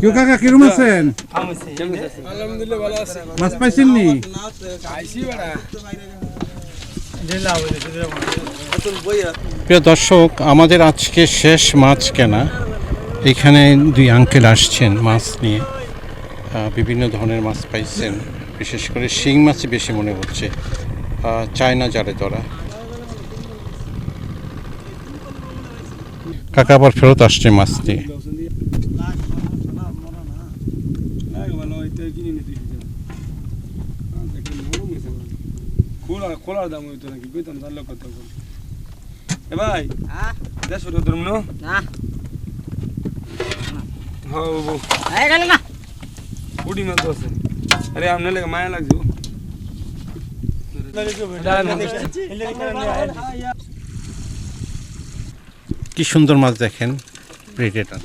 কেউ কাকা কিরম আছেন? আলহামদুলিল্লাহ ভালো আছি। মাছ পাইছেন নি? আইসি বেড়া প্রিয় দর্শক, আমাদের আজকে শেষ মাছ কেনা। এখানে দুই আঙ্কেল আসছেন মাছ নিয়ে। বিভিন্ন ধরনের মাছ পাইছেন, বিশেষ করে শিং মাছই বেশি মনে হচ্ছে, চায়না জালে ধরা। কাকা আবার ফেরত আসছে মাছ নিয়ে। খোলার দাম হইতো নাকি কইতাম জানলে কত এ ভাই দেড়শো টাকা ধরুন না উডি মাছ আছে। আরে আপনার লেগে মায়া লাগছে কি সুন্দর মাছ দেখেন, প্রেডেটর।